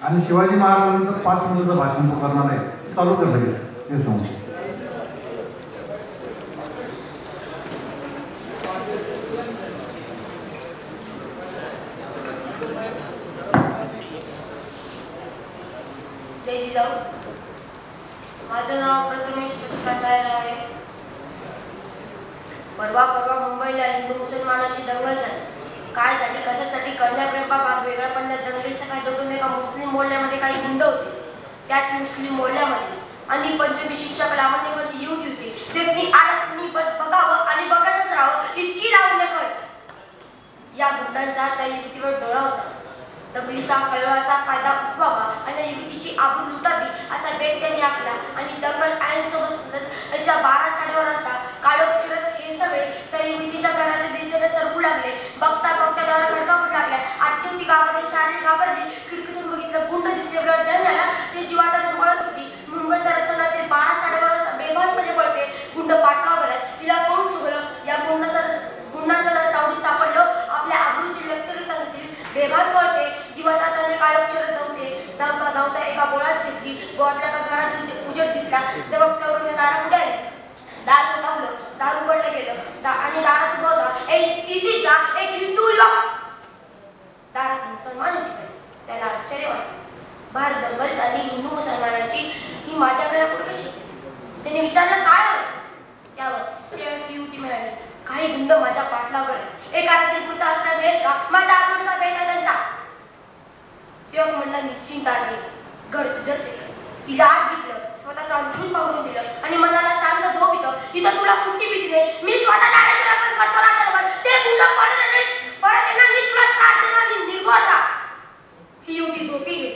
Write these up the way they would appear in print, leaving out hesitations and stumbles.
आणि शिवाजी महाराजांचं 5 मिनिटाचं भाषण तो करणार आहे, चालू कर लगेच हे सांगतो. जय जिजाऊ. माझं नाव प्रथमेश शशिकांत आहे. परवा मुंबईला हिंदू मुसलमानाची दंगल झाली. काय झाली, कशासाठी, कन्याप्रेमात वेगळ्या पडण्यात दंगलीचा काय दडून एका मुस्लिम मोहल्ल्यामध्ये काही गुंड होते. त्याच मुस्लिम मोहल्ल्यामध्ये आणि पंचमी शिक्षक लावण्यामध्ये युवती होती. त्यांनी आरसनी बस बघावं आणि बघतच राहावं इतकी लावण्य करत. या गुंडांचा त्या युवतीवर डोळा होता. दंगलीचा कळवाचा फायदा उठवावा आणि युवतीची आबरू लुटावी असा बेत त्यांनी आखला आणि दंगल आयनसोबत 12-12:30 वाजता काळोख चिरत हे सगळे त्या युवतीच्या घराच्या दिशेने सरकू लागले. बघता दारा खडकावू लागल्या. आधी ती घाबरली, शारीरिक घाबरली. खिडकीतून बघितलं गुंड दिसले. ज्ञानाला ते जीवाचा दंगळत होती. मुंबईच्या रतनातील 12-12:30 वाजता बेभानपणे पडते. गुंड पाठलाव करत तिला कोण चुकलं. या गुंडांचा जर तावडीत सापडलं. आपल्या आबरूची लक्तरीतील बेभान पडते. जीवाच्या त्याने काळोख चिरत धावते. धावता एका बोळात शिरली. बोळातल्या घरातून उजेड दिसला. तेव्हा त्यावरून दारा पुढे आले. दार उघडलं. दार उघडलं गेलं आणि दारात उभा होता एक तिसीचा एक हिंदू युवक. दारात मुसलमान होते. त्याला आश्चर्य वाटले. बाहेर दंगल झाली हिंदू मुसलमानाची, ही माझ्या घरापुढे कशी? त्याने विचारलं काय हवं. त्यावर ते युवती म्हणाली, काही गुंड माझ्या पाठलावर एका रात्री पुरता असणार मिळेल का? माझ्या आवडचा बेत आहे त्यांचा. युवक म्हणला, निश्चिंत आहे, घर तुझंच आहे. तिला आत घेतलं, स्वतःचं अंथरूण पांघरून दिलं आणि मनाला शांत झोप येतं. इथं तुला कुठली भीती नाही. मी स्वतः दाराची राखण करतो. रात्रभर ते गुंड परत येणार नाही. तुला त्रास देणार नाही. निर्भर राहा. ही युवती झोपी गेली.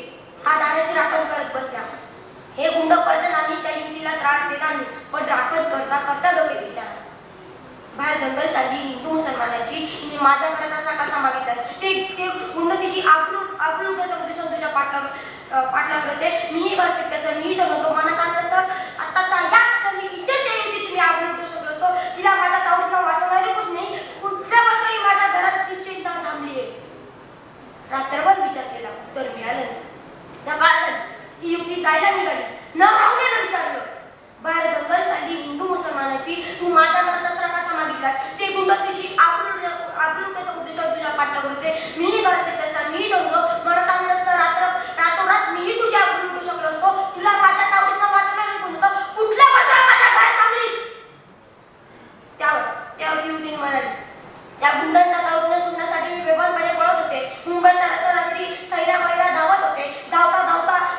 हा दाराची राखण करत बसला. हे गुंड परत नाही. त्या युवतीला त्रास देणार नाही. पण राखण करता करता डोके विचार. बाहेर दंगल चालली हिंदू मुसलमानाची. माझ्या घरात असा कसा मागितलास? ते गुंड तिची आबरू तुझ्या पाठला करते. मीही करते त्याचं, मीही दमवतो. मनात आणलं तर आत्ताचा या क्षणी इथेच युवतीची मी आबरू उठू शकलो असतो. तिला माझ्या तावडीतनं वाचवणारे होत नाही. कुठल्या बाजूही माझ्या घरात ती चिंता थांबली आहे. रात्रभर विचार केला, उत्तर मिळालं नाही. सकाळ झाली. ही युवती जायला निघाली. न राहुल्यानं विचारलं, बाहेर दंगल चालली हिंदू मुसलमानाची, तू माझ्या घरात असरा कसा मागितलास? ते गुंड तुझी आबरूच्या उद्देशावर तुझ्या पाठला करते. मीही करते त्याचा, मीही दमलो. म्हणत आणलं असतं रातोरात मीही तुझी आबरू लुटू शकलो असतो. तुला माझ्या तावडीतनं वाचवणारे कोण होतं? कुठल्या वर्षा माझ्या घरात थांबलीस? त्यावर युवतीने म्हणाली, त्या गुंडांच्या तावडीनं सुटण्यासाठी मी बेभानपणे पळत होते. मुंबईच्या रात्री सैरा बैरा धावत होते. धावता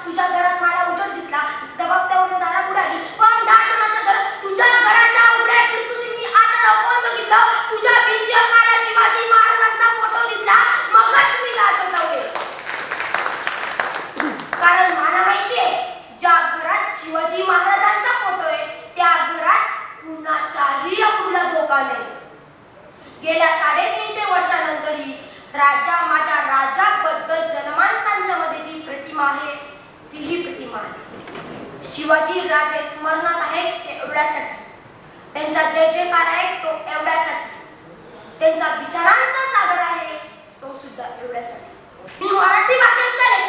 तुझ्या घरात मला उजेड दिसला. दबाबत्यावरून दारा पुढे आली. पण दाटोनाच्या घर तुझ्या घराच्या उघड्या खिडकीतून मी आत कोण बघितलं? तुझ्या भिंतीवर मला शिवाजी महाराजांचा फोटो दिसला. मगच मी लाजवले. कारण मला माहितीये, ज्या घरात शिवाजी महाराजांचा फोटो आहे त्या घरात कुणाच्याही अबरूला धोका नाही. गेल्या 350 वर्षानंतरही माझ्या राजाबद्दल जनमानसांच्या मध्ये जी प्रतिमा आहे तीही प्रतिमा आहे. शिवाजी राजे स्मरणात आहेत ते एवढ्यासाठी. त्यांचा जय जयकार आहे तो एवढ्यासाठी. त्यांचा विचारांचा सागर आहे तो सुद्धा एवढ्यासाठी. मी मराठी भाषेत चालेल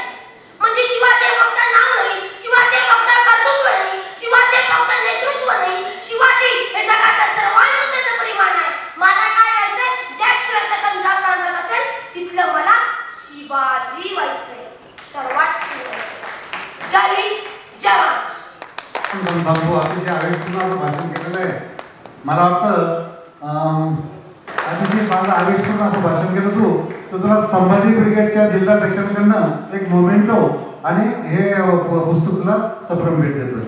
म्हणजे शिवाजी फक्त नाव नाही, शिवाजी फक्त कर्तृत्व नाही, शिवाजी फक्त नेतृत्व नाही. शिवाजी हे जगाच्या सर्वांचं परिमाण आहे. मला काय व्हायचंय? ज्या क्षेत्रात ज्या प्रांतात असेल तिथलं मला शिवाजी व्हायचंय. सर्वात जय हिंद, जय महाराष्ट्र. अतिशय आवेशपूर्ण भाषण केलेलं आहे. मला वाटतं अतिशय माझं आवेशपूर्ण असं भाषण केलं तू तर तुला संभाजी ब्रिगेडच्या जिल्हाध्यक्षांकडनं एक मोमेंटो आणि हे पुस्तक तुला सप्रम भेट देतोय.